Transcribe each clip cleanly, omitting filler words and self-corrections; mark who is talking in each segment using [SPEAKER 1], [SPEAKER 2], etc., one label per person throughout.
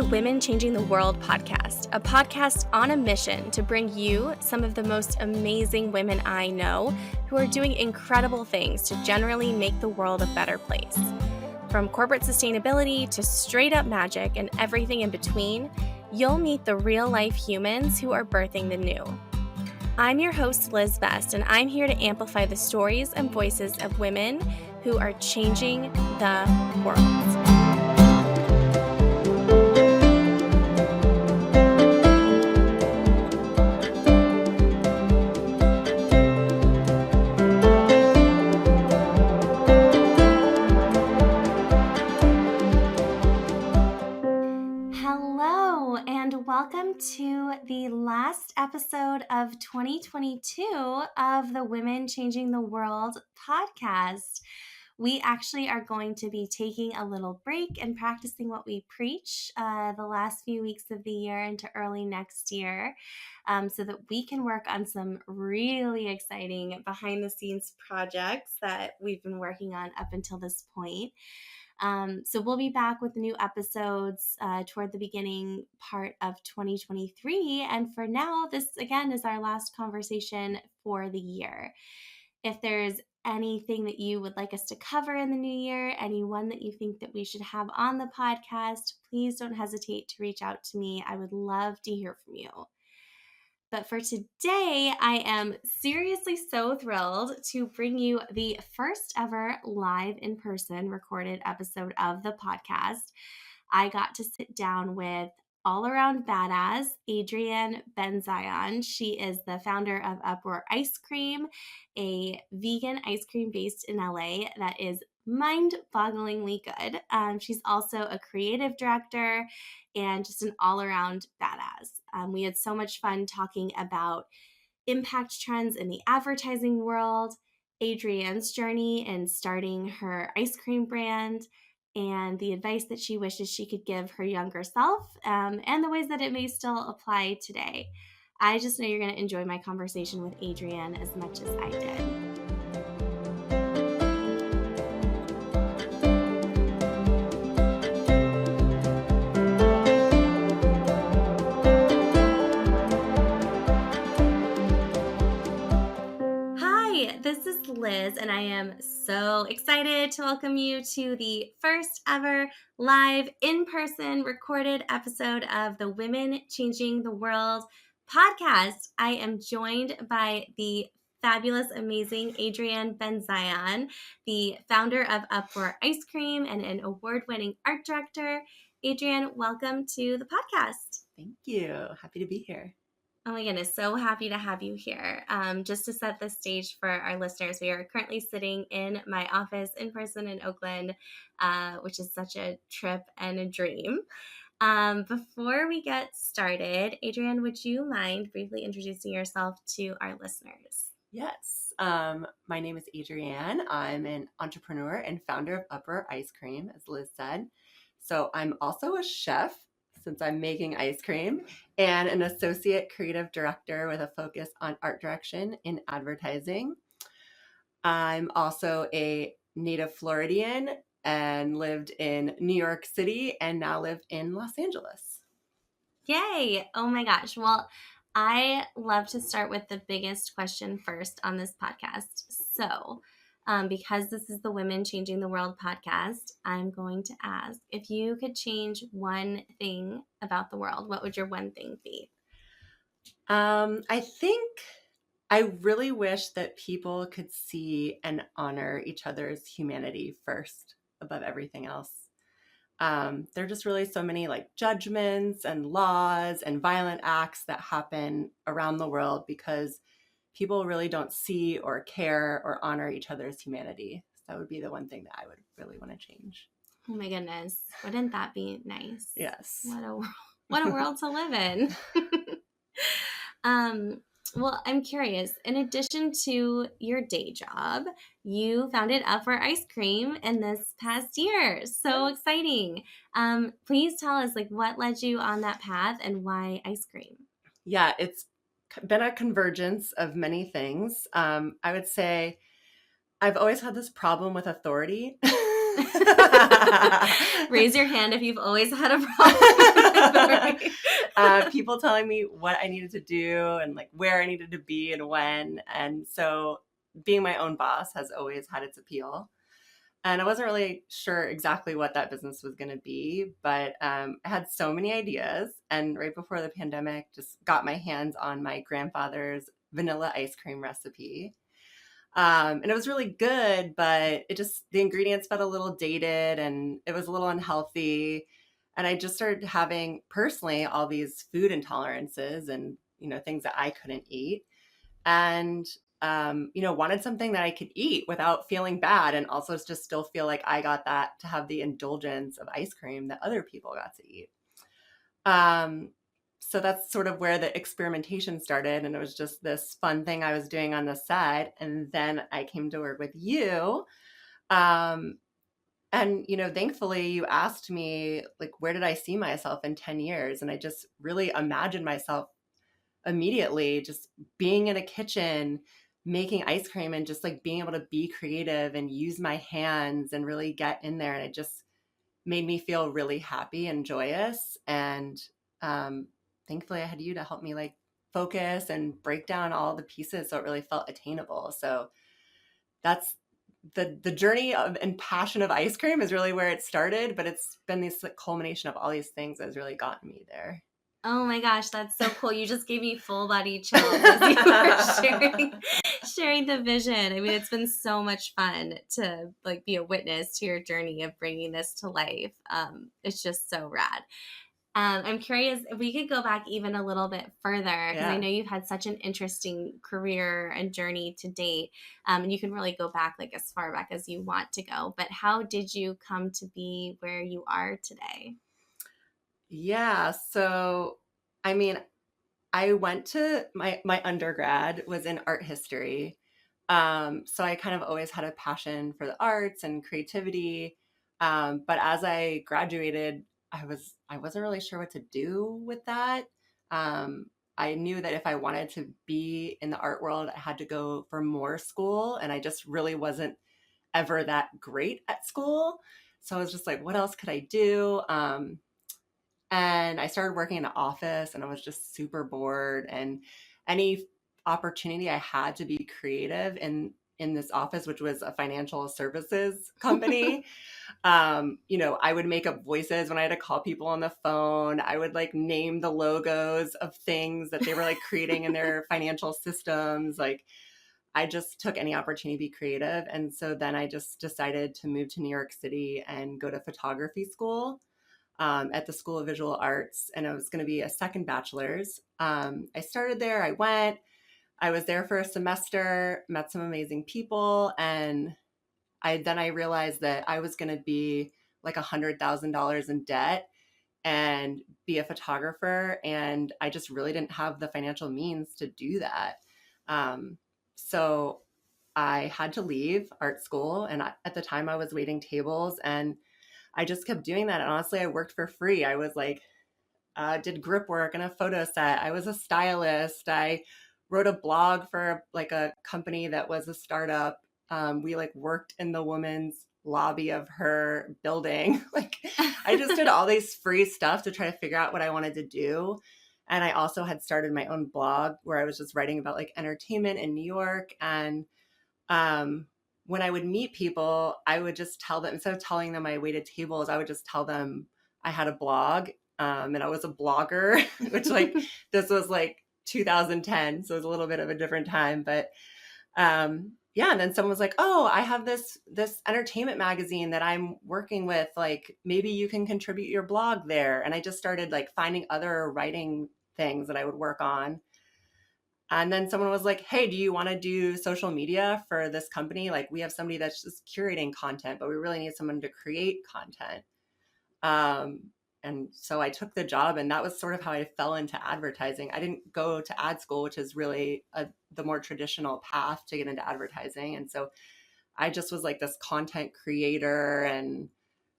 [SPEAKER 1] the Women Changing the World podcast, a podcast on a mission to bring you some of the most amazing women I know who are doing incredible things to generally make the world a better place. From corporate sustainability to straight up magic and everything in between, you'll meet the real life humans who are birthing the new. I'm your host, Liz Best, and I'm here to amplify the stories and voices of women who are changing the world. Welcome to the last episode of 2022 of the Women Changing the World podcast. We actually are going to be taking a little break and practicing what we preach the last few weeks of the year into early next year so that we can work on some really exciting behind-the-scenes projects that we've been working on up until this point. So we'll be back with new episodes toward the beginning part of 2023. And for now, this again is our last conversation for the year. If there's anything that you would like us to cover in the new year, anyone that you think that we should have on the podcast, please don't hesitate to reach out to me. I would love to hear from you. But for today, I am seriously so thrilled to bring you the first ever live in-person recorded episode of the podcast. I got to sit down with all-around badass Adrianne Benzion. She is the founder of Uproar Ice Cream, a vegan ice cream based in LA that is mind-bogglingly good. She's also a creative director and just an all-around badass. We had so much fun talking about impact trends in the advertising world, Adrianne's journey in starting her ice cream brand, and the advice that she wishes she could give her younger self, and the ways that it may still apply today. I just know you're going to enjoy my conversation with Adrianne as much as I did. This is Liz, and I am so excited to welcome you to the first ever live in-person recorded episode of the Women Changing the World podcast. I am joined by the fabulous, amazing Adrianne Benzion, the founder of Uproar Ice Cream and an award-winning art director. Adrianne, welcome to the podcast.
[SPEAKER 2] Thank you. Happy to be here.
[SPEAKER 1] Oh my goodness, so happy to have you here. Just to set the stage for our listeners, we are currently sitting in my office in person in Oakland, which is such a trip and a dream. Before we get started, Adrianne, would you mind briefly introducing yourself to our listeners?
[SPEAKER 2] Yes. My name is Adrianne. I'm an entrepreneur and founder of Uproar Ice Cream, as Liz said. So I'm also a chef, since I'm making ice cream, and an associate creative director with a focus on art direction in advertising. I'm also a native Floridian and lived in New York City and now live in Los Angeles.
[SPEAKER 1] Yay! Oh my gosh. Well, I love to start with the biggest question first on this podcast. So, because this is the Women Changing the World podcast, I'm going to ask, if you could change one thing about the world, what would your one thing be?
[SPEAKER 2] I think I really wish that people could see and honor each other's humanity first above everything else. There are just really so many judgments and laws and violent acts that happen around the world because people really don't see or care or honor each other's humanity. So that would be the one thing that I would really want to change.
[SPEAKER 1] Oh my goodness. Wouldn't that be nice?
[SPEAKER 2] Yes.
[SPEAKER 1] What a world to live in. Well, I'm curious, in addition to your day job, you founded Uproar Ice Cream in this past year. So exciting. Please tell us what led you on that path and why ice cream?
[SPEAKER 2] Yeah, it's been a convergence of many things. I would say I've always had this problem with authority.
[SPEAKER 1] Raise your hand if you've always had a problem with story.
[SPEAKER 2] People telling me what I needed to do and like where I needed to be and when. And so being my own boss has always had its appeal. And I wasn't really sure exactly what that business was going to be, but I had so many ideas. And right before the pandemic, just got my hands on my grandfather's vanilla ice cream recipe. And it was really good, but the ingredients felt a little dated and it was a little unhealthy. And I just started having personally all these food intolerances and, things that I couldn't eat. And, wanted something that I could eat without feeling bad and also just still feel like I got that to have the indulgence of ice cream that other people got to eat. Um, so that's sort of where the experimentation started. And it was just this fun thing I was doing on the side. And then I came to work with you. Um, and, thankfully you asked me, like, where did I see myself in 10 years? And I just really imagined myself immediately just being in a kitchen, making ice cream and just like being able to be creative and use my hands and really get in there. And it just made me feel really happy and joyous. And thankfully I had you to help me like focus and break down all the pieces so it really felt attainable. So that's the journey of and passion of ice cream is really where it started, but it's been this like culmination of all these things that has really gotten me there.
[SPEAKER 1] Oh my gosh, that's so cool. You just gave me full body chills as you were sharing the vision. I mean, it's been so much fun to like be a witness to your journey of bringing this to life. It's just so rad. I'm curious if we could go back even a little bit further because I
[SPEAKER 2] Yeah.
[SPEAKER 1] know you've had such an interesting career and journey to date. And you can really go back like as far back as you want to go. But how did you come to be where you are today?
[SPEAKER 2] Yeah. So, I mean, I went to my undergrad was in art history. So I kind of always had a passion for the arts and creativity. But as I graduated, I wasn't really sure what to do with that. Um, I knew that if I wanted to be in the art world, I had to go for more school, and I just really wasn't ever that great at school. So I was just like, what else could I do? And I started working in an office and I was just super bored. And any opportunity I had to be creative in this office, which was a financial services company, I would make up voices when I had to call people on the phone. I would like name the logos of things that they were like creating in their financial systems. Like I just took any opportunity to be creative. And so then I just decided to move to New York City and go to photography school at the School of Visual Arts, and it was going to be a second bachelor's. I started there. I was there for a semester, met some amazing people, and I realized that I was going to be like $100,000 in debt and be a photographer, and I just really didn't have the financial means to do that. So I had to leave art school, and at the time I was waiting tables, and I just kept doing that. And honestly, I worked for free. I was like, did grip work and a photo set. I was a stylist. I wrote a blog for like a company that was a startup. We like worked in the woman's lobby of her building. Like I just did all these free stuff to try to figure out what I wanted to do. And I also had started my own blog where I was just writing about like entertainment in New York. And um, when I would meet people, I would just tell them, instead of telling them I waited tables, I would just tell them I had a blog and I was a blogger, which like this was like 2010. So it was a little bit of a different time. But yeah, and then someone was like, oh, I have this entertainment magazine that I'm working with. Like maybe you can contribute your blog there. And I just started like finding other writing things that I would work on. And then someone was like, hey, do you want to do social media for this company? Like, we have somebody that's just curating content, but we really need someone to create content. Um, and so I took the job, and that was sort of how I fell into advertising. I didn't go to ad school, which is really the more traditional path to get into advertising. And so I just was like this content creator, and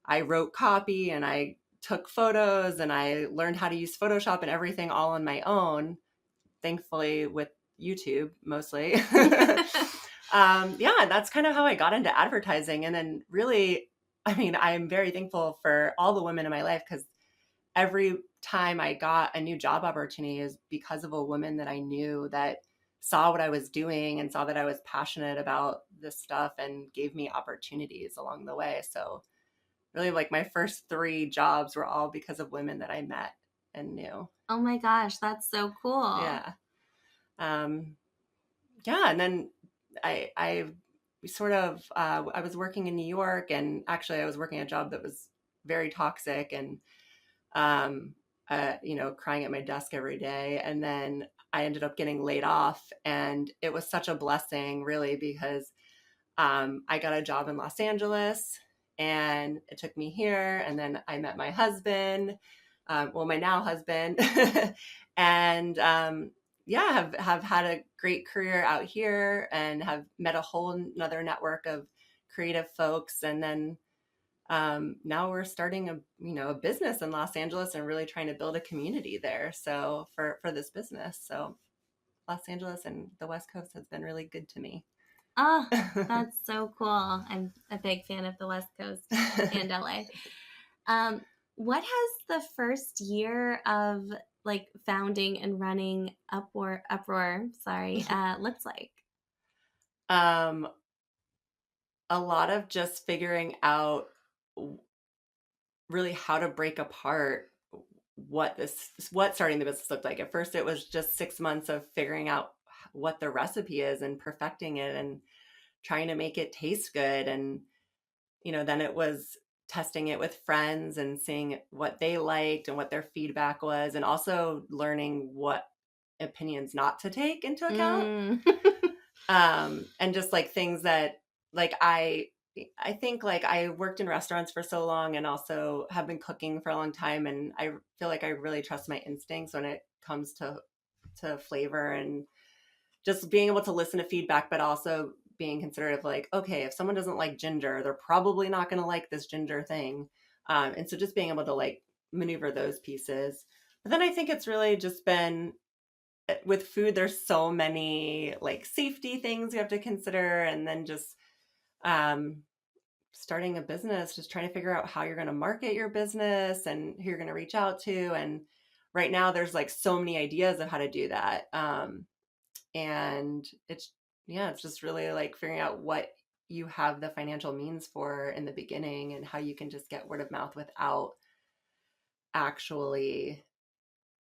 [SPEAKER 2] I wrote copy, and I took photos, and I learned how to use Photoshop and everything all on my own, thankfully with YouTube mostly. Yeah, that's kind of how I got into advertising. And then really, I mean, I'm very thankful for all the women in my life because every time I got a new job opportunity is because of a woman that I knew that saw what I was doing and saw that I was passionate about this stuff and gave me opportunities along the way. So really like my first 3 jobs were all because of women that I met and knew.
[SPEAKER 1] Oh my gosh, that's so cool.
[SPEAKER 2] Yeah. Um, yeah. And then I sort of, I was working in New York, and actually I was working a job that was very toxic and, um, crying at my desk every day. And then I ended up getting laid off, and it was such a blessing really because I got a job in Los Angeles, and it took me here. And then I met my husband, my now husband, and yeah, have had a great career out here and have met a whole another network of creative folks. And then now we're starting a business in Los Angeles and really trying to build a community there. So for this business, so Los Angeles and the West Coast has been really good to me.
[SPEAKER 1] Oh, that's so cool. I'm a big fan of the West Coast and LA. Um, what has the first year of like founding and running Uproar, looked like?
[SPEAKER 2] um, a lot of just figuring out really how to break apart what starting the business looked like. At first, it was just 6 months of figuring out what the recipe is and perfecting it and trying to make it taste good. And then it was testing it with friends and seeing what they liked and what their feedback was, and also learning what opinions not to take into account.
[SPEAKER 1] Mm.
[SPEAKER 2] And just like things that like I think like I worked in restaurants for so long and also have been cooking for a long time, and I feel like I really trust my instincts when it comes to flavor and just being able to listen to feedback, but also being considerate of like, okay, if someone doesn't like ginger, they're probably not going to like this ginger thing. And so just being able to like maneuver those pieces. But then I think it's really just been with food, there's so many like safety things you have to consider. And then just um, starting a business, just trying to figure out how you're going to market your business and who you're going to reach out to. And right now there's like so many ideas of how to do that. And it's just really like figuring out what you have the financial means for in the beginning and how you can just get word of mouth without actually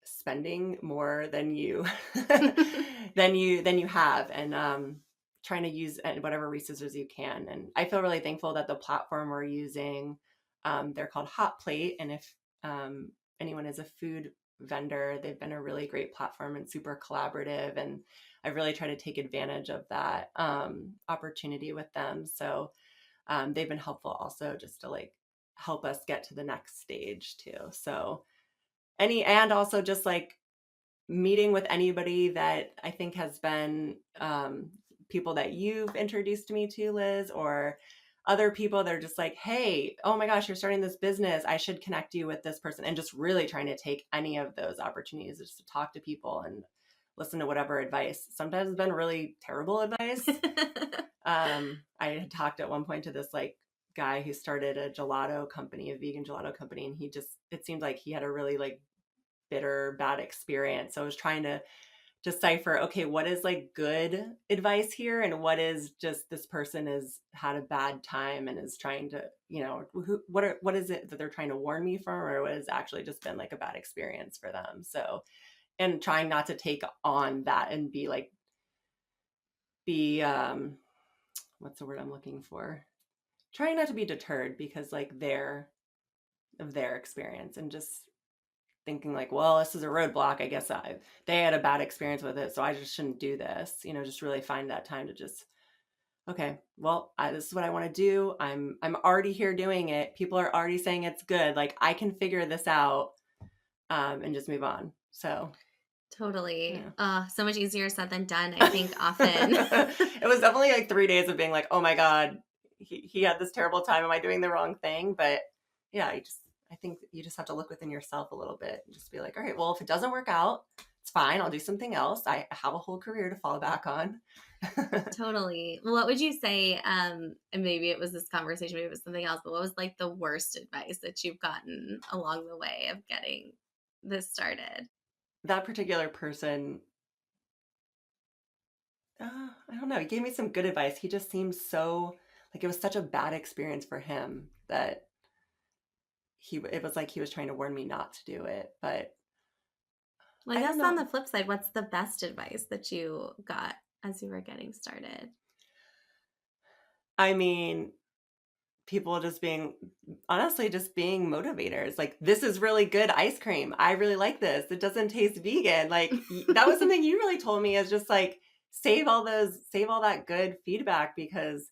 [SPEAKER 2] spending more than you than you have, and trying to use whatever resources you can. And I feel really thankful that the platform we're using, they're called Hot Plate, and if anyone is a food vendor, they've been a really great platform and super collaborative, and I've really tried to take advantage of that opportunity with them. So they've been helpful also just to like help us get to the next stage too. So and also just like meeting with anybody that I think has been people that you've introduced me to, Liz, or other people that are just like, hey, oh my gosh, you're starting this business, I should connect you with this person. And just really trying to take any of those opportunities just to talk to people and listen to whatever advice. Sometimes it's been really terrible advice. I had talked at one point to this like guy who started a gelato company, a vegan gelato company, and it seemed like he had a really like bitter, bad experience. So I was trying to decipher, okay, what is like good advice here, and what is just this person has had a bad time and is trying to, what is it that they're trying to warn me from, or what has actually just been like a bad experience for them. So, and trying not to take on that and be what's the word I'm looking for? Trying not to be deterred because like their experience, and just thinking like, well, this is a roadblock. I guess they had a bad experience with it, so I just shouldn't do this. Just really find that time to just, okay, well, this is what I want to do. I'm already here doing it. People are already saying it's good. Like I can figure this out, and just move on. So
[SPEAKER 1] Totally.
[SPEAKER 2] yeah.
[SPEAKER 1] So much easier said than done, I think, often.
[SPEAKER 2] It was definitely like 3 days of being like, oh my God, he had this terrible time. Am I doing the wrong thing? But yeah, I think you just have to look within yourself a little bit and just be like, all right, well, if it doesn't work out, it's fine. I'll do something else. I have a whole career to fall back on.
[SPEAKER 1] Totally. What would you say, and maybe it was this conversation, maybe it was something else, but what was like the worst advice that you've gotten along the way of getting this started?
[SPEAKER 2] That particular person, I don't know, he gave me some good advice. He just seemed so like it was such a bad experience for him that it was like he was trying to warn me not to do it. But
[SPEAKER 1] Well, I
[SPEAKER 2] I don't
[SPEAKER 1] guess on
[SPEAKER 2] know.
[SPEAKER 1] the flip side, what's the best advice that you got as you were getting started?
[SPEAKER 2] I mean, people just being honestly just being motivators. Like, this is really good ice cream. I really like this. It doesn't taste vegan. Like that was something you really told me, is just like save all that good feedback because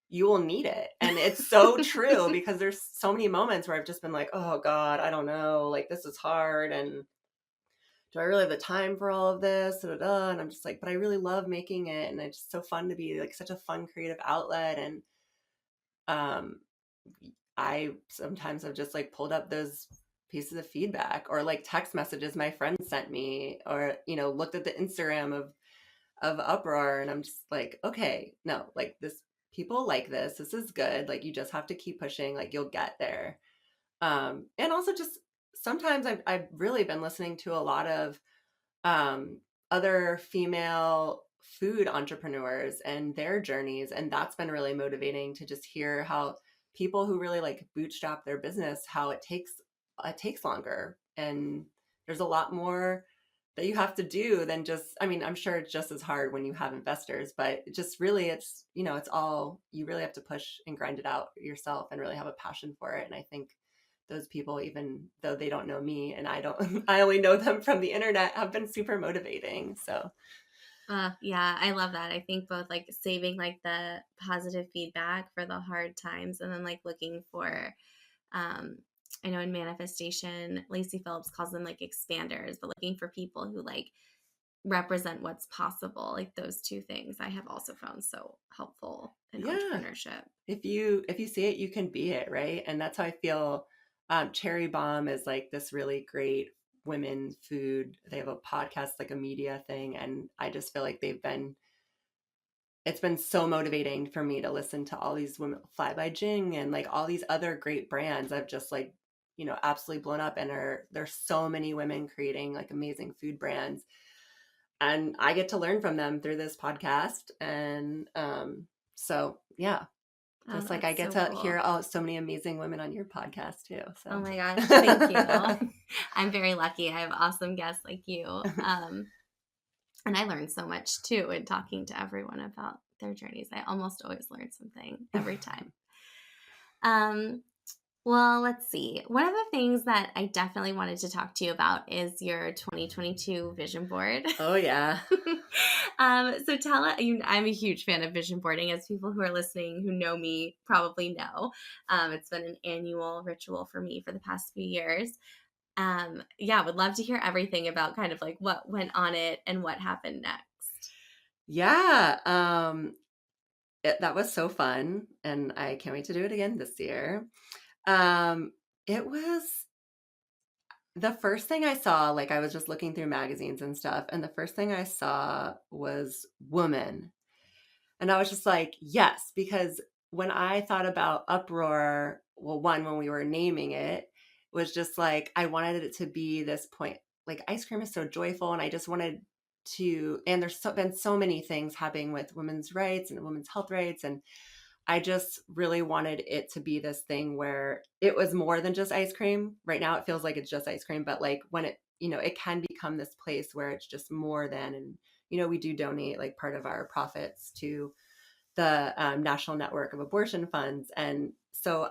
[SPEAKER 2] you will need it. And it's so true because there's so many moments where I've just been like, oh God, I don't know. Like, this is hard. And do I really have the time for all of this? Da, da, da. And I'm just like, but I really love making it. And it's just so fun to be like such a fun creative outlet. And um, I sometimes have just like pulled up those pieces of feedback or like text messages my friend sent me, or, looked at the Instagram of Uproar, and I'm just like, okay, no, like this, people like this. This is good. Like, you just have to keep pushing, like you'll get there. And also just sometimes I've really been listening to a lot of um, other female food entrepreneurs and their journeys. And that's been really motivating to just hear how people who really like bootstrap their business, how it takes longer. And there's a lot more that you have to do than just, I mean, I'm sure it's just as hard when you have investors, but it just really, it's all, you really have to push and grind it out yourself and really have a passion for it. And I think those people, even though they don't know me and I don't, I only know them from the internet, have been super motivating. So
[SPEAKER 1] Yeah, I love that. I think both like saving like the positive feedback for the hard times and then like looking for, um, I know in manifestation, Lacey Phillips calls them like expanders, but looking for people who like represent what's possible. Like those two things I have also found so helpful in
[SPEAKER 2] yeah,
[SPEAKER 1] entrepreneurship.
[SPEAKER 2] if you see it, you can be it, right? And that's how I feel. Cherry Bomb is like this really great women food. They have a podcast, like a media thing, and I just feel like it's been so motivating for me to listen to all these women, Fly by Jing and like all these other great brands. I've just like, absolutely blown up, and there's so many women creating like amazing food brands, and I get to learn from them through this podcast. And so yeah,
[SPEAKER 1] Oh,
[SPEAKER 2] just like I
[SPEAKER 1] that's
[SPEAKER 2] get
[SPEAKER 1] so
[SPEAKER 2] to hear
[SPEAKER 1] cool.
[SPEAKER 2] so many amazing women on your podcast too.
[SPEAKER 1] Oh
[SPEAKER 2] So
[SPEAKER 1] my gosh, thank you. I'm very lucky. I have awesome guests like you. And I learned so much too in talking to everyone about their journeys. I almost always learn something every time. Um, well, let's see. One of the things that I definitely wanted to talk to you about is your 2022 vision board.
[SPEAKER 2] oh yeah.
[SPEAKER 1] So tell us, I'm a huge fan of vision boarding, as people who are listening who know me probably know. It's been an annual ritual for me for the past few years. Yeah, would love to hear everything about kind of like what went on it and what happened next.
[SPEAKER 2] Yeah. That was so fun, and I can't wait to do it again this year. It was the first thing I saw, like I was just looking through magazines and stuff, and the first thing I saw was woman. And I was just like, yes, because when I thought about Uproar, well, one, when we were naming it, was just like, I wanted it to be this point. Like, ice cream is so joyful, and I just wanted and there's been so many things happening with women's rights and women's health rights. And I just really wanted it to be this thing where it was more than just ice cream. Right now, it feels like it's just ice cream, but like when it can become this place where it's just more than. And, we do donate like part of our profits to the National Network of Abortion Funds. And so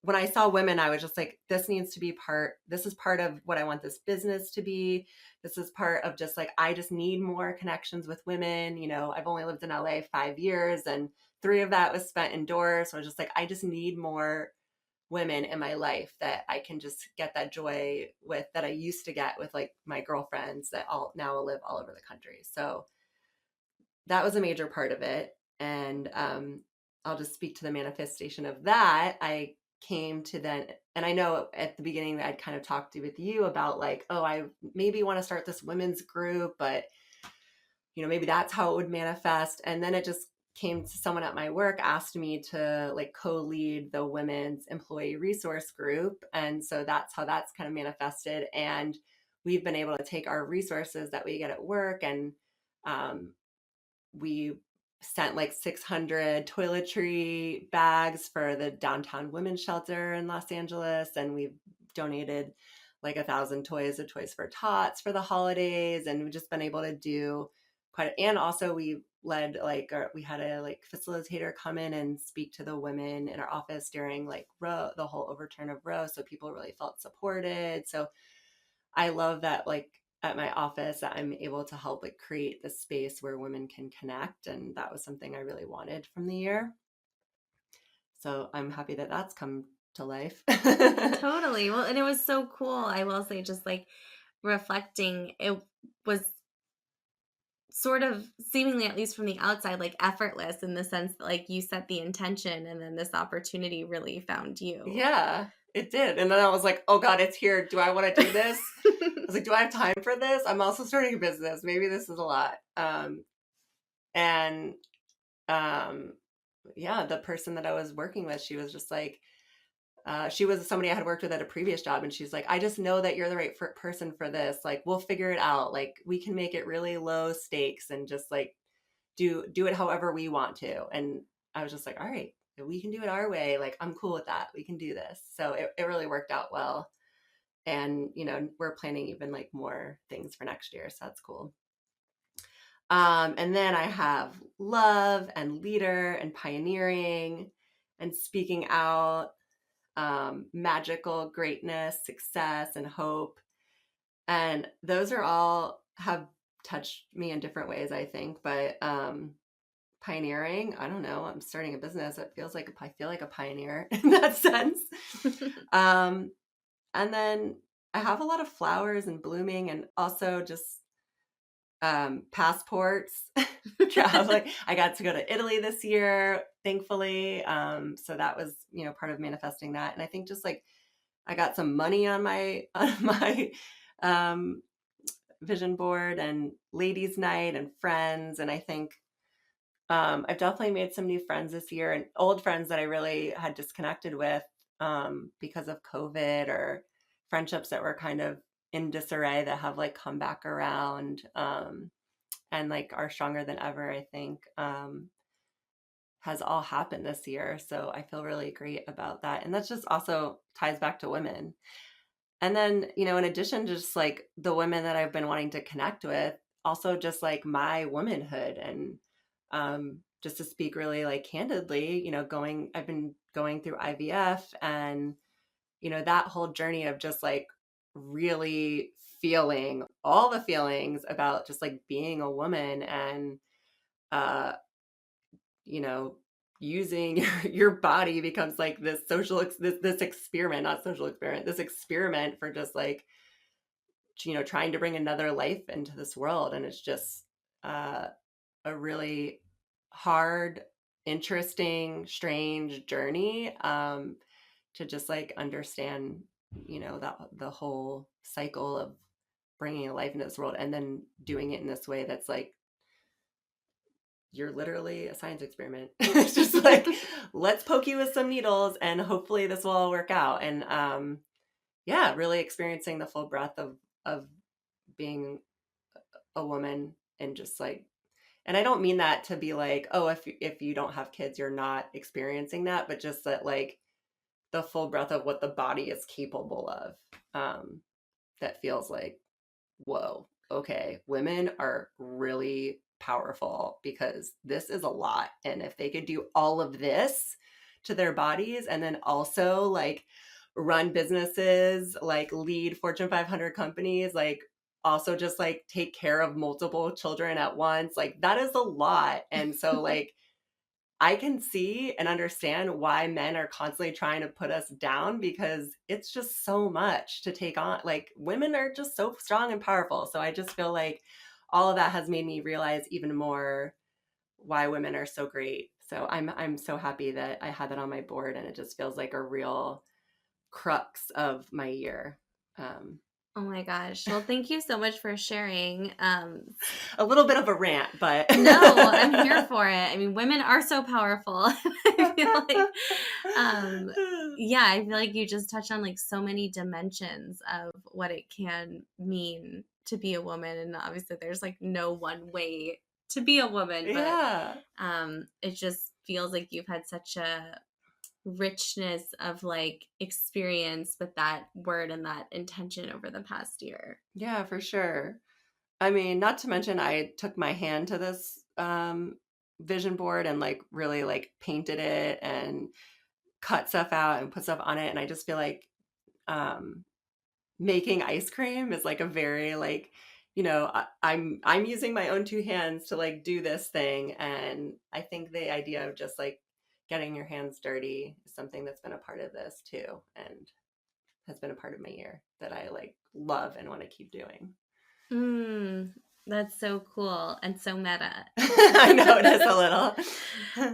[SPEAKER 2] when I saw women, I was just like, this is part of what I want this business to be. This is part of just like, I just need more connections with women. I've only lived in LA 5 years, and 3 of that was spent indoors. So I was just like, I just need more women in my life that I can just get that joy with, that I used to get with like my girlfriends that all now live all over the country. So that was a major part of it. And I'll just speak to the manifestation of that. I came to then, and I know at the beginning I'd kind of talked with you about like, oh, I maybe want to start this women's group, but maybe that's how it would manifest. And then it just came to someone at my work asked me to like co-lead the women's employee resource group. And so that's how that's kind of manifested. And we've been able to take our resources that we get at work, and we sent like 600 toiletry bags for the downtown women's shelter in Los Angeles, and we've donated like 1,000 toys of Toys for Tots for the holidays, and we've just been able to do quite. And also we led like we had a like facilitator come in and speak to the women in our office during like Roe, the whole overturn of Roe, so people really felt supported. So I love that, like at my office, that I'm able to help like create the space where women can connect, and that was something I really wanted from the year. So I'm happy that that's come to life.
[SPEAKER 1] Totally. Well, and it was so cool. I will say, just like reflecting, it was sort of seemingly, at least from the outside, like effortless in the sense that like you set the intention and then this opportunity really found you.
[SPEAKER 2] Yeah, it did. And then I was like, oh God, it's here. Do I want to do this? I was like, do I have time for this? I'm also starting a business. Maybe this is a lot. And yeah, the person that I was working with, she was just like, she was somebody I had worked with at a previous job, and she's like, I just know that you're the right person for this. Like, we'll figure it out. Like, we can make it really low stakes and just like do it however we want to. And I was just like, all right, we can do it our way. Like, I'm cool with that. We can do this. So it really worked out well. And, we're planning even like more things for next year. So that's cool. And then I have love and leader and pioneering and speaking out, magical greatness, success, and hope. And those are all have touched me in different ways, I think. But pioneering, I don't know. I'm starting a business. It feels like I feel like a pioneer in that sense. And then I have a lot of flowers and blooming, and also just passports. Traveling. I got to go to Italy this year, thankfully. So that was, part of manifesting that. And I think just like I got some money on my um, vision board, and ladies' night, and friends. And I think I've definitely made some new friends this year, and old friends that I really had disconnected with because of COVID, or friendships that were kind of in disarray that have like come back around, and like are stronger than ever, I think, has all happened this year. So I feel really great about that. And that's just also ties back to women. And then, in addition to just like the women that I've been wanting to connect with, also just like my womanhood, and just to speak really like candidly, I've been going through IVF, and, that whole journey of just like really feeling all the feelings about just like being a woman, and, uh, you know, using your body becomes like this this experiment, not social experiment, this experiment for just like, trying to bring another life into this world. And it's just uh, a really hard, interesting, strange journey, to just like understand, that the whole cycle of bringing a life into this world, and then doing it in this way that's like you're literally a science experiment. It's just like, let's poke you with some needles and hopefully this will all work out. And yeah, really experiencing the full breadth of being a woman, and just like, and I don't mean that to be like, oh, if you don't have kids, you're not experiencing that, but just that like the full breadth of what the body is capable of. That feels like, whoa, okay, women are really powerful, because this is a lot. And if they could do all of this to their bodies, and then also like run businesses, like lead Fortune 500 companies, like also just like take care of multiple children at once, like that is a lot. And so like I can see and understand why men are constantly trying to put us down, because it's just so much to take on. Like women are just so strong and powerful. So I just feel like all of that has made me realize even more why women are so great. So I'm so happy that I had that on my board, and it just feels like a real crux of my year.
[SPEAKER 1] Oh my gosh. Well, thank you so much for sharing.
[SPEAKER 2] A little bit of a rant, but
[SPEAKER 1] No, I'm here for it. I mean, women are so powerful. I feel like, um, yeah, I feel like you just touched on like so many dimensions of what it can mean to be a woman. And obviously, there's like no one way to be a woman, but
[SPEAKER 2] yeah.
[SPEAKER 1] it just feels like you've had such a richness of like experience with that word and that intention over the past year.
[SPEAKER 2] Yeah, for sure. I mean, not to mention I took my hand to this vision board and like really like painted it and cut stuff out and put stuff on it. And I just feel like um making ice cream is like a very like, I'm using my own two hands to like do this thing. And I think the idea of just like getting your hands dirty is something that's been a part of this too, and has been a part of my year that I like love and want to keep doing.
[SPEAKER 1] Mm, that's so cool and so meta.
[SPEAKER 2] I know it is a little.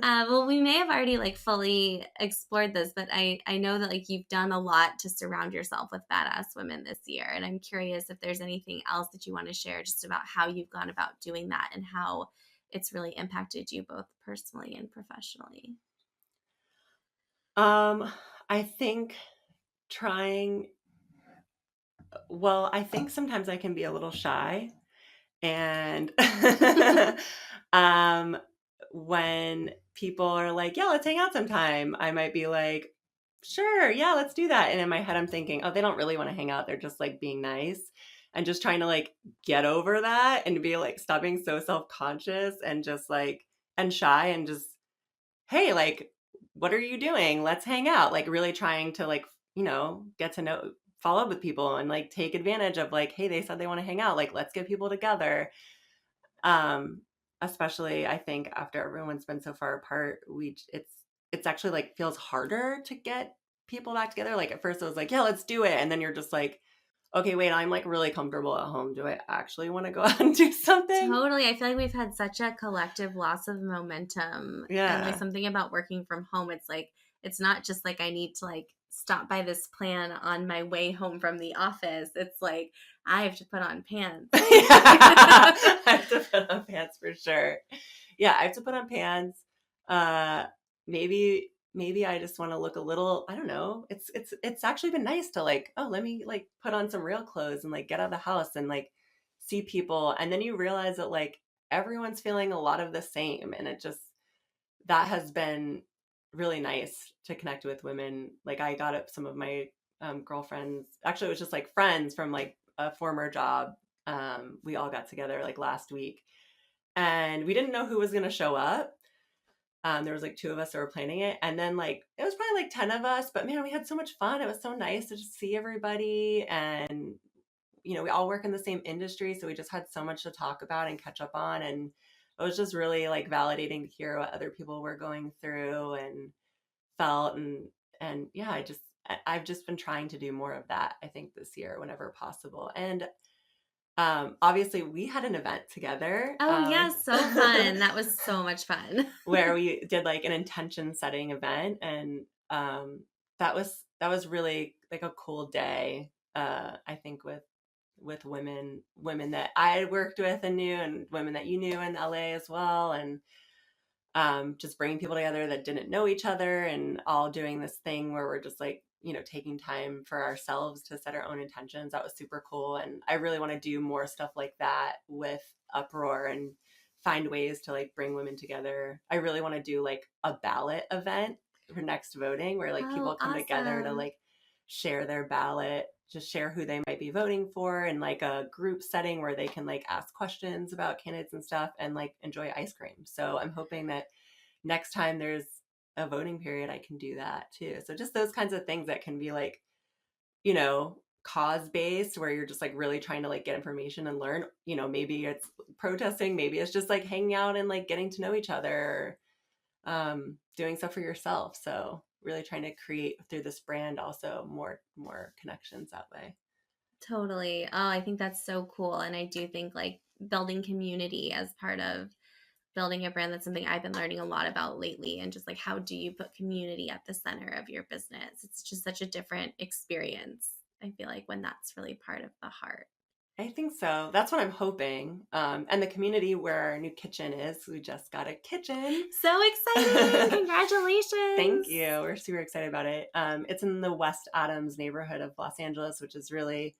[SPEAKER 1] Well, we may have already like fully explored this, but I know that like you've done a lot to surround yourself with badass women this year, and I'm curious if there's anything else that you want to share just about how you've gone about doing that and how it's really impacted you both personally and professionally.
[SPEAKER 2] um, I think trying, well, I think sometimes I can be a little shy and um when people are like, yeah, let's hang out sometime, I might be like, sure, yeah, let's do that. And in my head, I'm thinking, oh, they don't really want to hang out. They're just like being nice, and just trying to like get over that and be like, stop being so self-conscious and just like, and shy, and just, hey, like, what are you doing? Let's hang out. Like, really trying to like, get to know, follow up with people and like take advantage of like, hey, they said they want to hang out. Like, let's get people together. Um, Especially I think after everyone's been so far apart, it's actually like feels harder to get people back together. Like at first it was like, yeah, let's do it. And then you're just like, okay, wait, I'm like really comfortable at home. Do I actually want to go out and do something?
[SPEAKER 1] Totally. I feel like we've had such a collective loss of momentum. And there's
[SPEAKER 2] Yeah.
[SPEAKER 1] something about working from home. It's like, it's not just like I need to like stop by this plan on my way home from the office. It's like I have to put on pants.
[SPEAKER 2] Yeah. I have to put on pants for sure. Yeah, I have to put on pants. Uh maybe I just want to look a little, I don't know. It's actually been nice to like, oh, let me like put on some real clothes and like get out of the house and like see people. And then you realize that like everyone's feeling a lot of the same, and it just, that has been really nice to connect with women. Like I got up some of my girlfriends, actually it was just like friends from like a former job. We all got together like last week, and we didn't know who was going to show up. There was like two of us that were planning it, and then like it was probably like 10 of us, but man, we had so much fun. It was so nice to just see everybody, and we all work in the same industry, so we just had so much to talk about and catch up on. And it was just really like validating to hear what other people were going through and felt. And yeah, I've just been trying to do more of that, I think, this year whenever possible. And obviously we had an event together,
[SPEAKER 1] Oh, yeah. So fun. That was so much fun.
[SPEAKER 2] where we did like an intention setting event, and that was really like a cool day, I think, with women that I had worked with and knew, and women that you knew in LA as well. And just bringing people together that didn't know each other, and all doing this thing where we're just like, taking time for ourselves to set our own intentions. That was super cool. And I really want to do more stuff like that with Uproar, and find ways to like bring women together. I really want to do like a ballot event for next voting, where like
[SPEAKER 1] Oh,
[SPEAKER 2] people come together to
[SPEAKER 1] awesome.
[SPEAKER 2] like share their ballot, just share who they might be voting for, in like a group setting where they can like ask questions about candidates and stuff, and like enjoy ice cream. So I'm hoping that next time there's a voting period, I can do that too. So just those kinds of things that can be like, cause based, where you're just like really trying to like get information and learn. Maybe it's protesting, maybe it's just like hanging out and like getting to know each other, doing stuff for yourself. So really trying to create through this brand also more connections that way.
[SPEAKER 1] Totally. Oh, I think that's so cool. And I do think like building community as part of building a brand, that's something I've been learning a lot about lately. And just like, how do you put community at the center of your business? It's just such a different experience. I feel like when that's really part of the heart.
[SPEAKER 2] I think so. That's what I'm hoping. And the community where our new kitchen is, we just got a kitchen.
[SPEAKER 1] So exciting. Congratulations.
[SPEAKER 2] Thank you. We're super excited about it. It's in the West Adams neighborhood of Los Angeles, which is really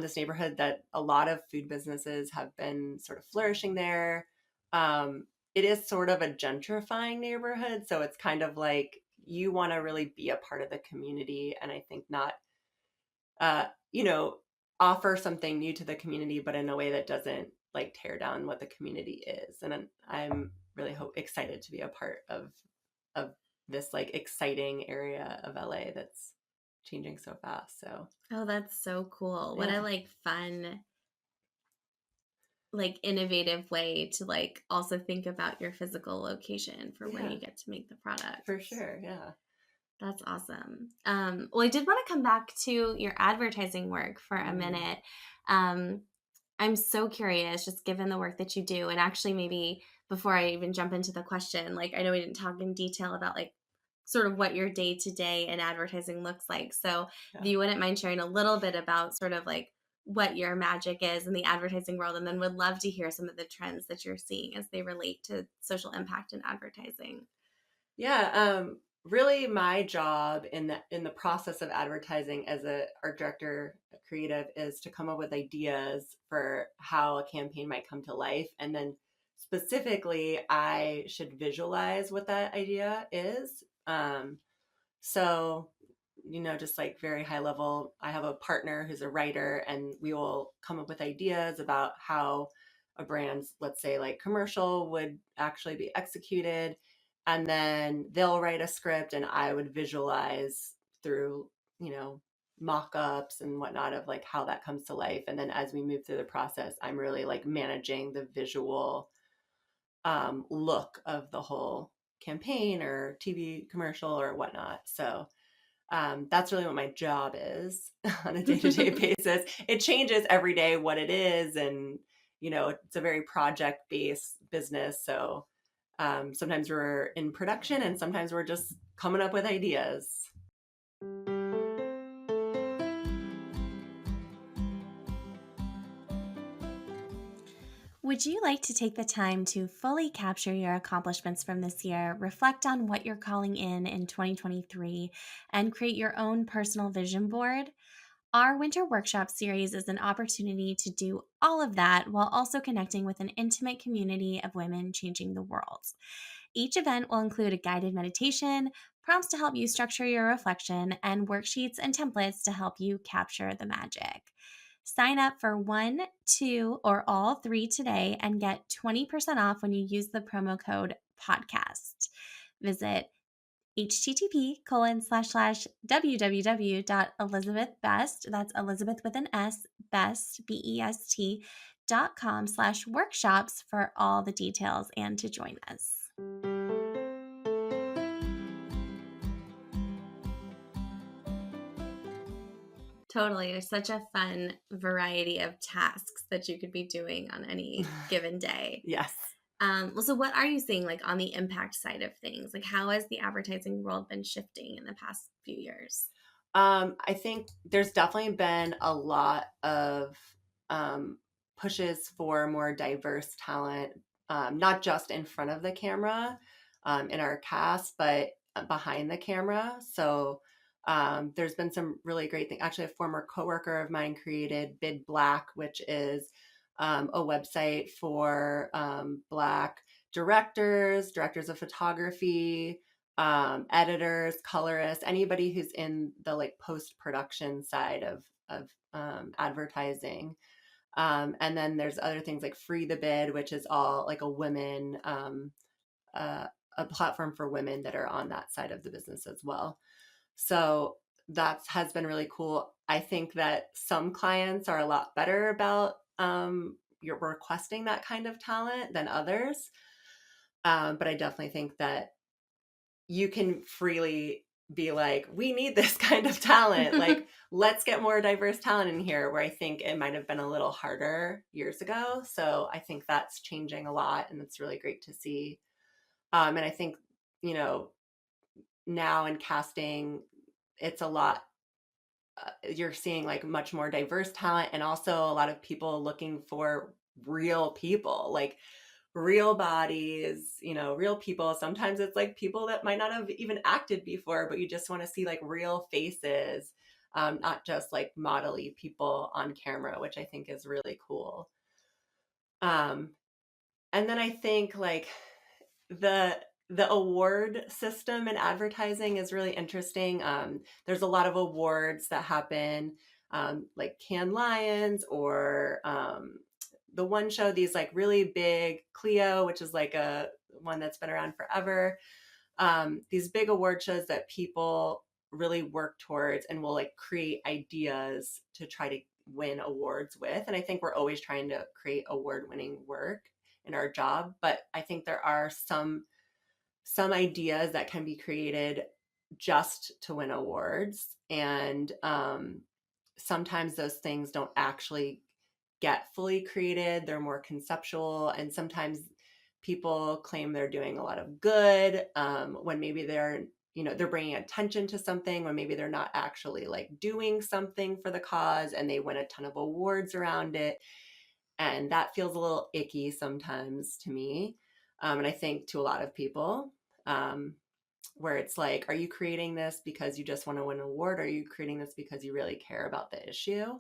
[SPEAKER 2] this neighborhood that a lot of food businesses have been sort of flourishing there. It is sort of a gentrifying neighborhood. So it's kind of like you want to really be a part of the community. And I think not, you know, offer something new to the community, but in a way that doesn't like tear down what the community is. And I'm really excited to be a part of this like exciting area of LA that's changing so fast. So
[SPEAKER 1] Oh, that's so cool. What
[SPEAKER 2] yeah.
[SPEAKER 1] a like fun, like innovative way to like also think about your physical location for where
[SPEAKER 2] Yeah,
[SPEAKER 1] you get to make the product.
[SPEAKER 2] for sure. Yeah.
[SPEAKER 1] That's awesome. Well, I did want to come back to your advertising work for a minute. Um, I'm so curious, just given the work that you do, and actually maybe before I even jump into the question, like I know we didn't talk in detail about like sort of what your day to day in advertising looks like. So if
[SPEAKER 2] Yeah.
[SPEAKER 1] you wouldn't mind sharing a little bit about sort of like what your magic is in the advertising world, and then would love to hear some of the trends that you're seeing as they relate to social impact in advertising.
[SPEAKER 2] Yeah, really my job in the process of advertising as a art director, a creative, is to come up with ideas for how a campaign might come to life. And then specifically, I should visualize what that idea is. So, just like very high level, I have a partner who's a writer, and we will come up with ideas about how a brand's, let's say, like commercial would actually be executed. And then they'll write a script, and I would visualize through, you know, mock ups and whatnot of like how that comes to life. And then as we move through the process, I'm really like managing the visual look of the whole campaign or TV commercial or whatnot. So that's really what my job is on a day-to-day basis. It changes every day what it is, and it's a very project-based business. So sometimes we're in production, and sometimes we're just coming up with ideas.
[SPEAKER 1] Would you like to take the time to fully capture your accomplishments from this year, reflect on what you're calling in 2023, and create your own personal vision board? Our winter workshop series is an opportunity to do all of that while also connecting with an intimate community of women changing the world. Each event will include a guided meditation, prompts to help you structure your reflection, and worksheets and templates to help you capture the magic. Sign up for 1, 2, or all 3 today and get 20% off when you use the promo code podcast. Visit http://www.elizabethbest, that's Elizabeth with an S, best, BEST.com/workshops for all the details and to join us. Totally. There's such a fun variety of tasks that you could be doing on any given day.
[SPEAKER 2] Yes.
[SPEAKER 1] Well, so what are you seeing like on the impact side of things? Like how has the advertising world been shifting in the past few years?
[SPEAKER 2] I think there's definitely been a lot of pushes for more diverse talent, not just in front of the camera in our cast, but behind the camera. So there's been some really great things. Actually, a former coworker of mine created Bid Black, which is a website for Black directors of photography, editors, colorists, anybody who's in the like post-production side of advertising. And then there's other things like Free the Bid, which is all like uh, a platform for women that are on that side of the business as well. So that has been really cool. I think that some clients are a lot better about you're requesting that kind of talent than others. But I definitely think that you can freely be like, we need this kind of talent. Like, let's get more diverse talent in here, where I think it might have been a little harder years ago. So I think that's changing a lot, and it's really great to see. And I think, you know, now in casting, it's a lot you're seeing like much more diverse talent, and also a lot of people looking for real people, like real bodies, real people. Sometimes it's like people that might not have even acted before, but you just want to see like real faces, not just like modelly people on camera, which I think is really cool. Um, and then I think like the the award system in advertising is really interesting. There's a lot of awards that happen, like Cannes Lions, or the one show, these like really big Clio, which is like a one that's been around forever. These big award shows that people really work towards and will like create ideas to try to win awards with. And I think we're always trying to create award winning work in our job, but I think there are some ideas that can be created just to win awards, and sometimes those things don't actually get fully created. They're more conceptual, and sometimes people claim they're doing a lot of good, when maybe they're bringing attention to something, when maybe they're not actually like doing something for the cause, and they win a ton of awards around it. And that feels a little icky sometimes to me, and I think to a lot of people, um, where it's like, are you creating this because you just want to win an award, or are you creating this because you really care about the issue?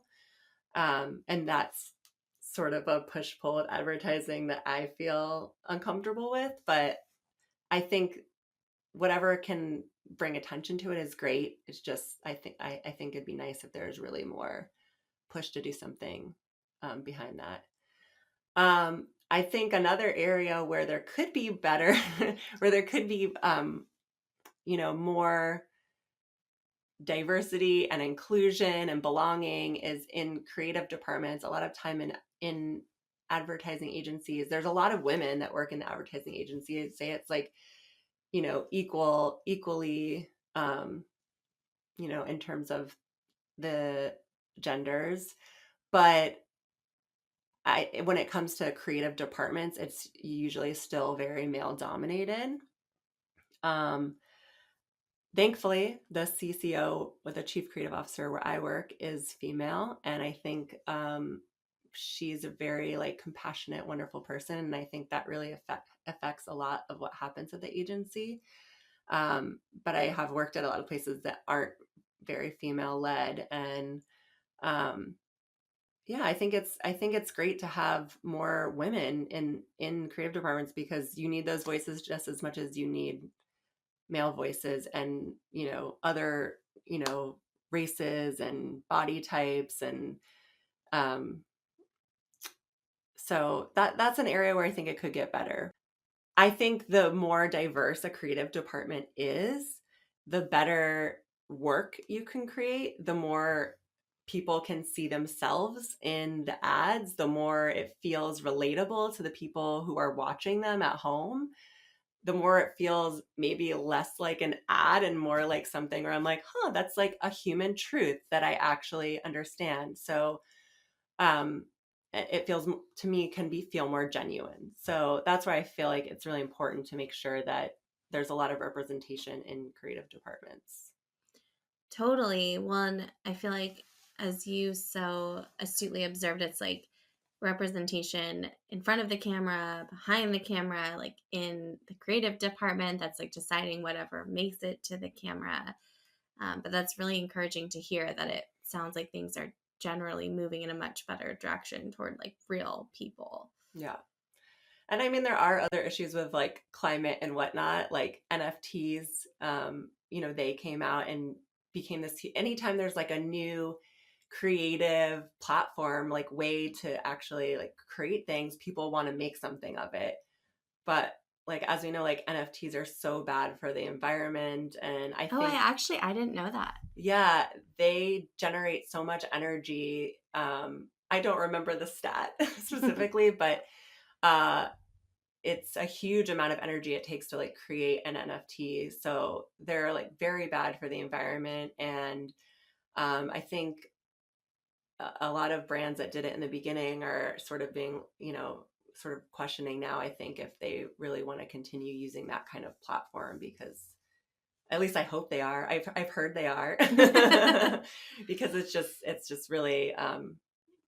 [SPEAKER 2] And that's sort of a push pull at advertising that I feel uncomfortable with. But I think whatever can bring attention to it is great. It's just I think it'd be nice if there's really more push to do something behind that. I think another area where there could be better, where there could be more diversity and inclusion and belonging, is in creative departments. A lot of time in advertising agencies, there's a lot of women that work in the advertising agency. I'd say it's like, equally, in terms of the genders. But when it comes to creative departments, it's usually still very male dominated. Um, Thankfully, the CCO, with the chief creative officer where I work, is female, and I think she's a very like compassionate, wonderful person, and I think that really affects a lot of what happens at the agency. But I have worked at a lot of places that aren't very female led, and um, yeah, I think it's great to have more women in creative departments, because you need those voices just as much as you need male voices, and other races and body types, and um, so that's an area where I think it could get better. I think the more diverse a creative department is, the better work you can create, the more people can see themselves in the ads, the more it feels relatable to the people who are watching them at home, the more it feels maybe less like an ad and more like something where I'm like, huh, that's like a human truth that I actually understand. So um, it feels to me can feel more genuine. So that's why I feel like it's really important to make sure that there's a lot of representation in creative departments.
[SPEAKER 1] Totally. One, I feel like, as you so astutely observed, it's like representation in front of the camera, behind the camera, like in the creative department that's like deciding whatever makes it to the camera. But that's really encouraging to hear that it sounds like things are generally moving in a much better direction toward like real people.
[SPEAKER 2] Yeah. And I mean, there are other issues with like climate and whatnot, like NFTs. They came out and became this. Anytime there's like a new creative platform, like way to actually like create things, people want to make something of it. But like as we know, like NFTs are so bad for the environment, and I
[SPEAKER 1] Oh,
[SPEAKER 2] think
[SPEAKER 1] I didn't know that.
[SPEAKER 2] yeah, they generate so much energy. I don't remember the stat specifically, but uh it's a huge amount of energy it takes to like create an NFT. So they're like very bad for the environment. And I think a lot of brands that did it in the beginning are sort of being, sort of questioning now, I think, if they really want to continue using that kind of platform, because At least I hope they are. I've heard they are because it's just really,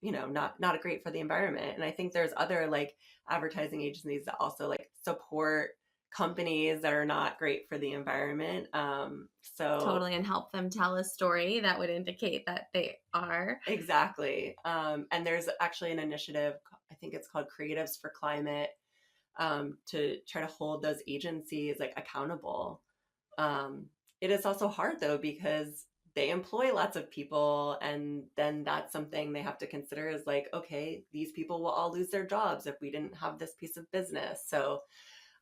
[SPEAKER 2] not great for the environment. And I think there's other like advertising agencies that also like support companies that are not great for the environment. So
[SPEAKER 1] Totally, and help them tell a story that would indicate that they are.
[SPEAKER 2] exactly. And there's actually an initiative, I think it's called Creatives for Climate, to try to hold those agencies like accountable. It is also hard though, because they employ lots of people, and then that's something they have to consider is like, okay, these people will all lose their jobs if we didn't have this piece of business. So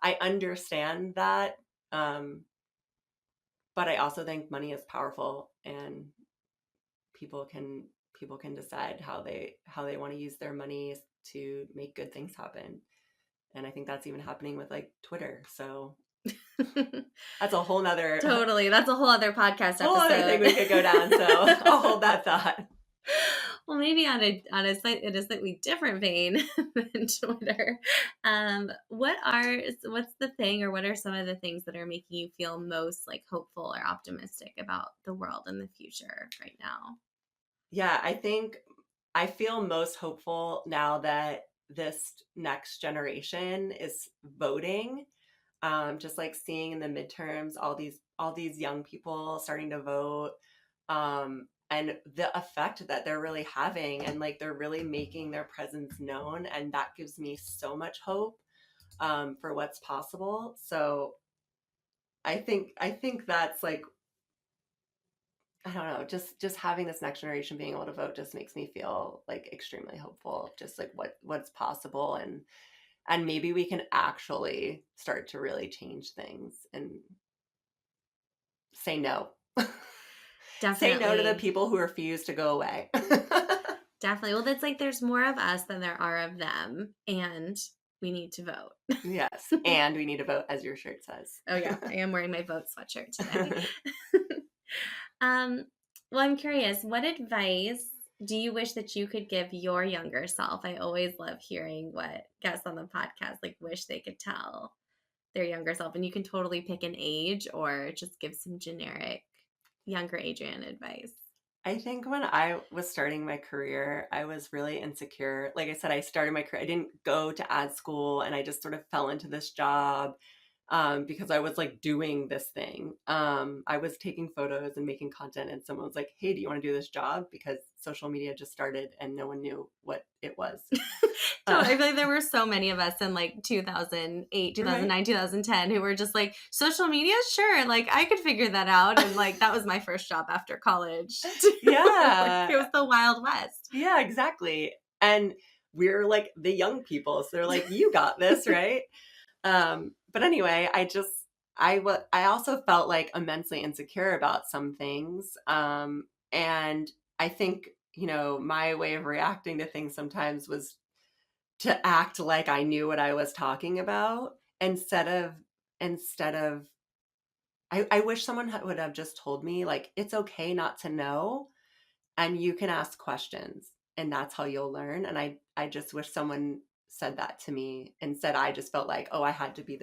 [SPEAKER 2] I understand that. But I also think money is powerful, and people can decide how they want to use their money to make good things happen. And I think that's even happening with like Twitter. So that's a whole nother
[SPEAKER 1] Totally. That's a whole other podcast
[SPEAKER 2] whole other thing we could go down. So I'll hold that thought.
[SPEAKER 1] Well, maybe on a slightly different vein than Twitter. What's the thing, or what are some of the things that are making you feel most like hopeful or optimistic about the world in the future right now?
[SPEAKER 2] Yeah, I think I feel most hopeful now that this next generation is voting. Just like seeing in the midterms all these young people starting to vote, and the effect that they're really having, and like they're really making their presence known, and that gives me so much hope, for what's possible. So I think that's like, I don't know, just having this next generation being able to vote just makes me feel like extremely hopeful of just like what's possible, and maybe we can actually start to really change things and say no. Say no to the
[SPEAKER 1] Definitely.
[SPEAKER 2] people who refuse to go away.
[SPEAKER 1] Definitely. Well, that's like there's more of us than there are of them, and we need to vote.
[SPEAKER 2] Yes, and we need to vote, as your shirt says.
[SPEAKER 1] Oh yeah, I am wearing my vote sweatshirt today. um, well, I'm curious, what advice do you wish that you could give your younger self? I always love hearing what guests on the podcast like wish they could tell their younger self, and you can totally pick an age or just give some generic younger Adrianne advice.
[SPEAKER 2] I think when I was starting my career, I was really insecure. Like I said, I started my career, I didn't go to ad school, and I just sort of fell into this job, because I was like doing this thing. I was taking photos and making content, and someone was like, "Hey, do you want to do this job?" Because social media just started and no one knew what it was.
[SPEAKER 1] Totally. I feel like there were so many of us in like 2008,
[SPEAKER 2] Right?
[SPEAKER 1] 2009, 2010 who were just like, social media? Sure. Like I could figure that out. And like that was my first job after college. Like, it was
[SPEAKER 2] Yeah.
[SPEAKER 1] the Wild West.
[SPEAKER 2] Yeah, exactly. And we're like the young people, so they're like, "You got this," right? But anyway, I also felt like immensely insecure about some things. And I think, my way of reacting to things sometimes was to act like I knew what I was talking about, instead of I wish someone would have just told me like, it's okay not to know, and you can ask questions, and that's how you'll learn. And I just wish someone said that to me. Instead, I just felt like, oh, I had to be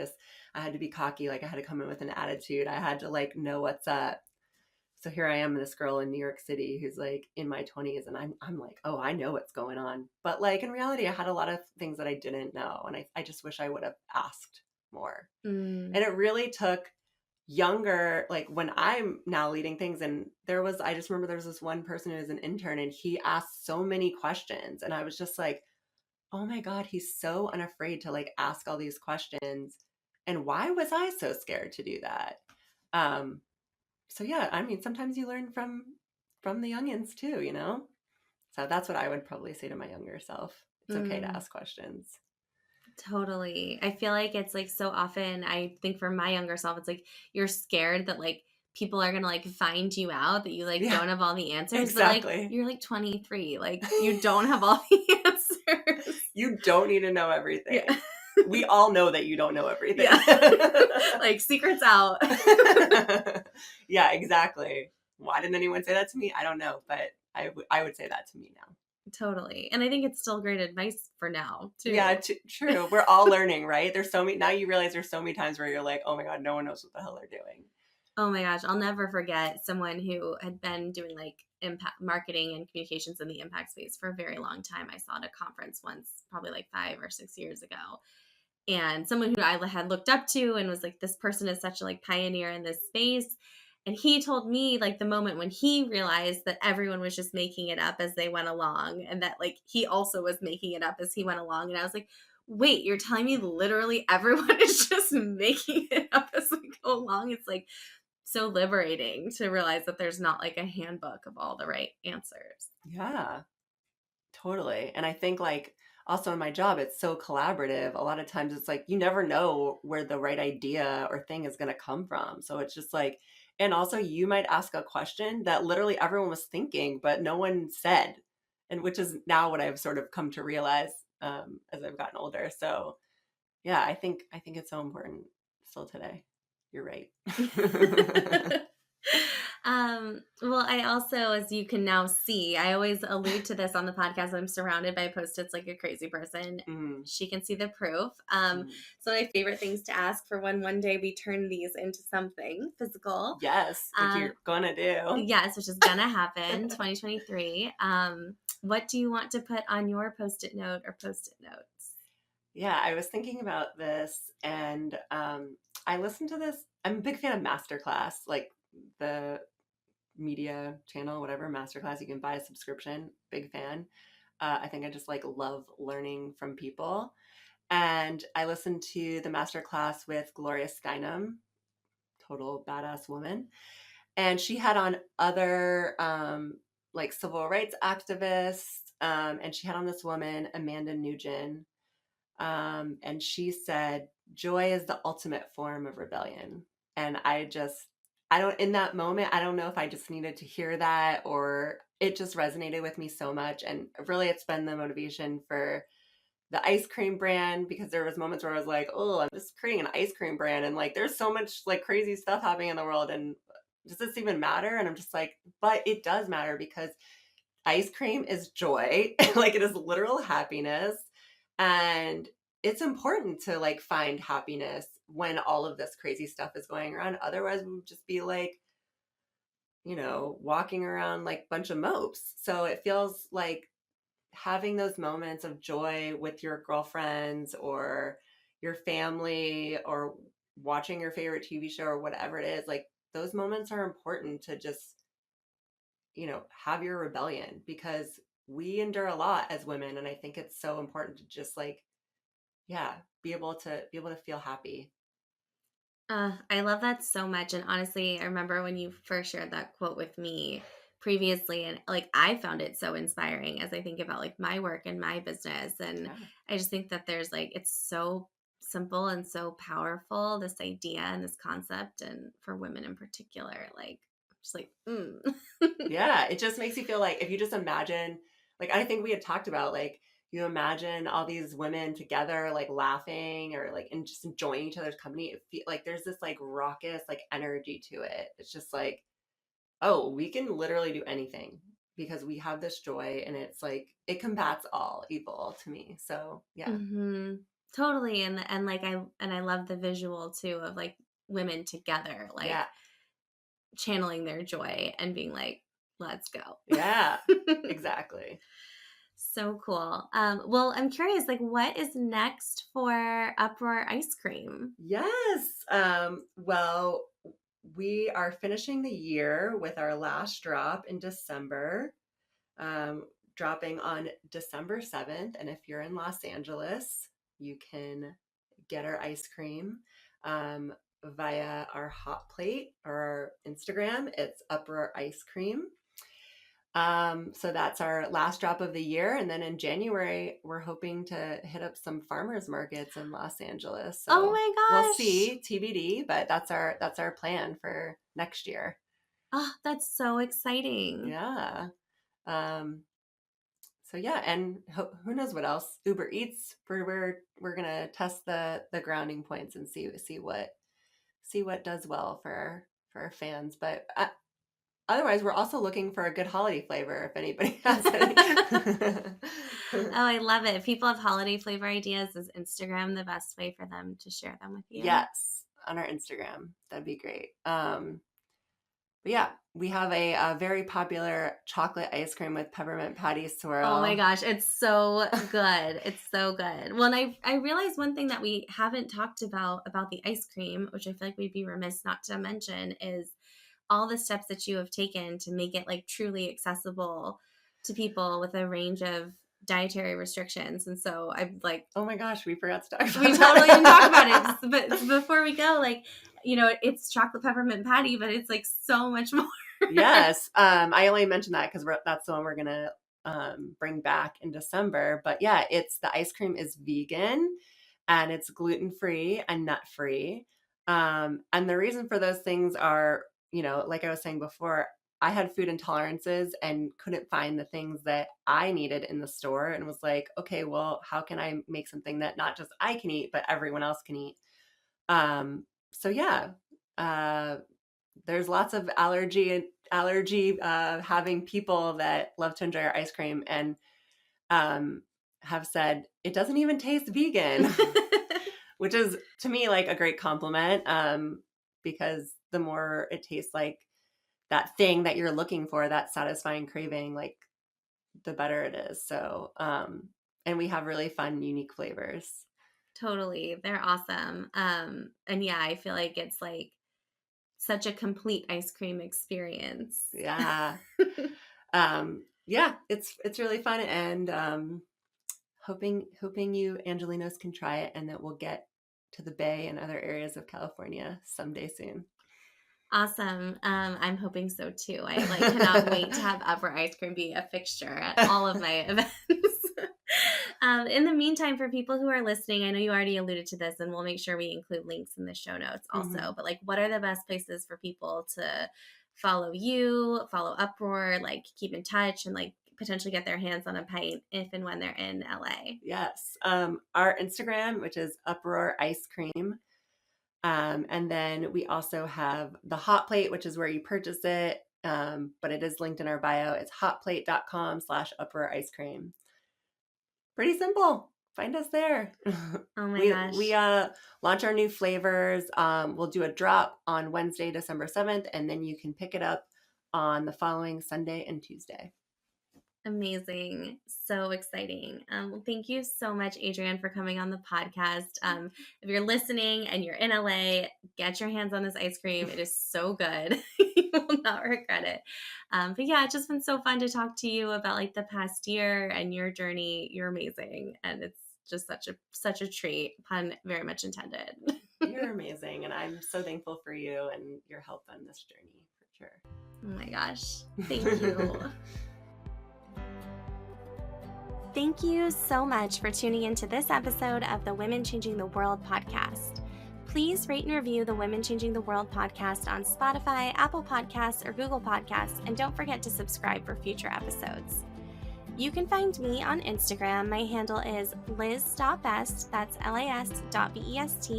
[SPEAKER 2] cocky, like I had to come in with an attitude, I had to like know what's up. So here I am, this girl in New York City who's like in my 20s, and I'm like, oh, I know what's going on. But like in reality, I had a lot of things that I didn't know, and I just wish I would have asked more.
[SPEAKER 1] Mm.
[SPEAKER 2] And it really took younger, like when I'm now leading things, and I just remember there was this one person who was an intern, and he asked so many questions, and I was just like, oh my god, he's so unafraid to like ask all these questions, and why was I so scared to do that? So yeah, I mean, sometimes you learn from the youngins too, so that's what I would probably say to my younger self. It's okay to
[SPEAKER 1] Mm.
[SPEAKER 2] ask questions.
[SPEAKER 1] Totally. I feel like it's like so often, I think for my younger self, it's like you're scared that like people are gonna like find you out, that you like
[SPEAKER 2] Yeah,
[SPEAKER 1] don't have all the answers, but like
[SPEAKER 2] exactly.
[SPEAKER 1] you're like 23, like you don't have all the answers.
[SPEAKER 2] You don't need to know
[SPEAKER 1] Yeah.
[SPEAKER 2] everything. We all know that you don't know everything.
[SPEAKER 1] Yeah. Like secrets out.
[SPEAKER 2] Yeah, exactly. Why didn't anyone say that to me? I don't know, but I would say that to me now.
[SPEAKER 1] Totally. And I think it's still great advice for now,
[SPEAKER 2] Yeah,
[SPEAKER 1] too.
[SPEAKER 2] true. We're all learning, right? There's so many, now you realize there's so many times where you're like, oh my God, no one knows what the hell they're doing.
[SPEAKER 1] Oh my gosh, I'll never forget someone who had been doing like impact marketing and communications in the impact space for a very long time. I saw at a conference once, probably like 5 or 6 years ago. And someone who I had looked up to and was like, this person is such a like pioneer in this space. And he told me like the moment when he realized that everyone was just making it up as they went along, and that like he also was making it up as he went along. And I was like, wait, you're telling me literally everyone is just making it up as we go along? It's like so liberating to realize that there's not like a handbook of all the right answers.
[SPEAKER 2] Yeah, totally. And I think like also in my job, it's so collaborative. A lot of times it's like you never know where the right idea or thing is going to come from. So it's just like, and also you might ask a question that literally everyone was thinking, but no one said. And which is now what I've sort of come to realize as I've gotten older. So yeah, I think it's so important still today. You're right.
[SPEAKER 1] Well, I also, as you can now see, I always allude to this on the podcast. I'm surrounded by post-its like a crazy person.
[SPEAKER 2] Mm,
[SPEAKER 1] She can see the proof.
[SPEAKER 2] mm.
[SPEAKER 1] So my favorite things to ask for when one day we turn these into something physical.
[SPEAKER 2] Yes, which
[SPEAKER 1] Um,
[SPEAKER 2] you're gonna do.
[SPEAKER 1] yes, which is gonna happen 2023. What do you want to put on your post-it note or post-it notes?
[SPEAKER 2] Yeah, I was thinking about this and I listened to this. I'm a big fan of Masterclass, like the media channel, whatever, Masterclass. You can buy a subscription. Big fan. I think I just like love learning from people. And I listened to the Masterclass with Gloria Steinem, total badass woman. And she had on other like civil rights activists. And she had on this woman, Amanda Nugent. And she said, joy is the ultimate form of rebellion. And I don't, in that moment, I don't know if I just needed to hear that or it just resonated with me so much. And really, it's been the motivation for the ice cream brand because there was moments where I was like, oh, I'm just creating an ice cream brand. And like, there's so much like crazy stuff happening in the world. And does this even matter? And I'm just like, but it does matter because ice cream is joy. Like it is literal happiness. And it's important to like find happiness when all of this crazy stuff is going around. Otherwise, we would just be like, walking around like a bunch of mopes. So it feels like having those moments of joy with your girlfriends or your family or watching your favorite TV show or whatever it is, like those moments are important to just have your rebellion because we endure a lot as women. And I think it's so important to just like, yeah, be able to feel happy.
[SPEAKER 1] I love that so much. And honestly, I remember when you first shared that quote with me previously, and like I found it so inspiring as I think about like my work and my business. And
[SPEAKER 2] Yeah.
[SPEAKER 1] I just think that there's like, it's so simple and so powerful, this idea and this concept. And for women in particular, like, just like,
[SPEAKER 2] Yeah. It just makes you feel like if you just imagine, like, I think we had talked about, like, you imagine all these women together, like laughing or like, and just enjoying each other's company. It feel like there's this like raucous, like energy to it. It's just like, oh, we can literally do anything because we have this joy and it's like, it combats all evil to me. So yeah.
[SPEAKER 1] hmm totally. And like, I love the visual too of like women together, like
[SPEAKER 2] Yeah.
[SPEAKER 1] channeling their joy and being like, let's go.
[SPEAKER 2] Yeah. Exactly.
[SPEAKER 1] So cool. Well, I'm curious, like, what is next for Uproar Ice Cream?
[SPEAKER 2] Yes. Well, we are finishing the year with our last drop in December, um, dropping on December 7th. And if you're in Los Angeles, you can get our ice cream via our hot plate or our Instagram. It's Uproar Ice Cream. So that's our last drop of the year. And then in January, we're hoping to hit up some farmers markets in Los Angeles.
[SPEAKER 1] Oh
[SPEAKER 2] So
[SPEAKER 1] my
[SPEAKER 2] we'll
[SPEAKER 1] gosh.
[SPEAKER 2] see, TBD, but that's our plan for next year.
[SPEAKER 1] Oh, that's so exciting.
[SPEAKER 2] Yeah. Um, so yeah, and who knows what else? Uber Eats. We're gonna test the grounding points and see what does well for our fans. But otherwise, we're also looking for a good holiday flavor if anybody has any.
[SPEAKER 1] Oh, I love it. If people have holiday flavor ideas, is Instagram the best way for them to share them with you?
[SPEAKER 2] Yes. on our Instagram. That'd be great. But yeah, we have a very popular chocolate ice cream with peppermint patty swirl.
[SPEAKER 1] Oh my gosh, it's so good. It's so good. Well, and I realized one thing that we haven't talked about the ice cream, which I feel like we'd be remiss not to mention, is all the steps that you have taken to make it like truly accessible to people with a range of dietary restrictions. And so I'm like,
[SPEAKER 2] oh my gosh, we forgot to talk about
[SPEAKER 1] we totally didn't talk about it. But before we go, like, it's chocolate peppermint patty, but it's like so much more.
[SPEAKER 2] Yes. I only mentioned that because that's the one we're gonna bring back in December. But yeah, the ice cream is vegan and it's gluten-free and nut-free. And the reason for those things are, like I was saying before, I had food intolerances and couldn't find the things that I needed in the store, and was like, okay, well, how can I make something that not just I can eat, but everyone else can eat? So yeah, there's lots of allergy having people that love to enjoy our ice cream, and have said it doesn't even taste vegan, which is to me like a great compliment, because the more it tastes like that thing that you're looking for, that satisfying craving, like the better it is. So, and we have really fun, unique flavors.
[SPEAKER 1] Totally. They're awesome. And yeah, I feel like it's like such a complete ice cream experience.
[SPEAKER 2] Yeah. Yeah, it's really fun, and hoping you Angelinos can try it, and that we'll get to the Bay and other areas of California someday soon.
[SPEAKER 1] Awesome. I'm hoping so too. I cannot wait to have Uproar Ice Cream be a fixture at all of my events. In the meantime, for people who are listening, I know you already alluded to this, and we'll make sure we include links in the show notes also.
[SPEAKER 2] Mm-hmm.
[SPEAKER 1] But like, what are the best places for people to follow you, follow Uproar, like keep in touch, and like potentially get their hands on a pint if and when they're in LA?
[SPEAKER 2] Yes. Our Instagram, which is Uproar Ice Cream. And then we also have the hot plate, which is where you purchase it. But it is linked in our bio. It's hotplate.com/Uproar Ice Cream. Pretty simple. Find us there.
[SPEAKER 1] Oh my gosh.
[SPEAKER 2] We launch our new flavors. We'll do a drop on Wednesday, December 7th, and then you can pick it up on the following Sunday and Tuesday.
[SPEAKER 1] Amazing. So exciting. Well, thank you so much, Adrianne, for coming on the podcast. If you're listening and you're in LA, get your hands on this ice cream. It is so good. You will not regret it. But yeah, it's just been so fun to talk to you about like the past year and your journey. You're amazing. And it's just such a treat, pun very much intended.
[SPEAKER 2] You're amazing. And I'm so thankful for you and your help on this journey, for sure.
[SPEAKER 1] Oh my gosh. Thank you. Thank you so much for tuning into this episode of the Women Changing the World podcast. Please rate and review the Women Changing the World podcast on Spotify, Apple Podcasts, or Google Podcasts, and don't forget to subscribe for future episodes. You can find me on Instagram. My handle is liz.best, that's lis.best,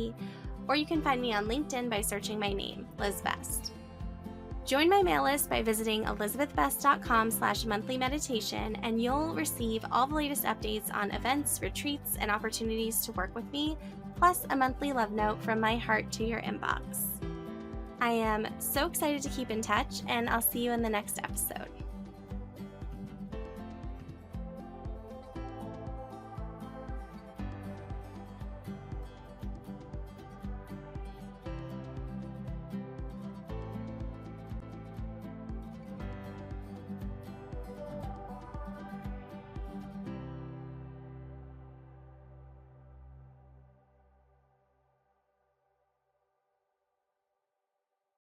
[SPEAKER 1] or you can find me on LinkedIn by searching my name, Liz Best. Join my mail list by visiting elizabethbest.com/monthly meditation, and you'll receive all the latest updates on events, retreats, and opportunities to work with me, plus a monthly love note from my heart to your inbox. I am so excited to keep in touch, and I'll see you in the next episode.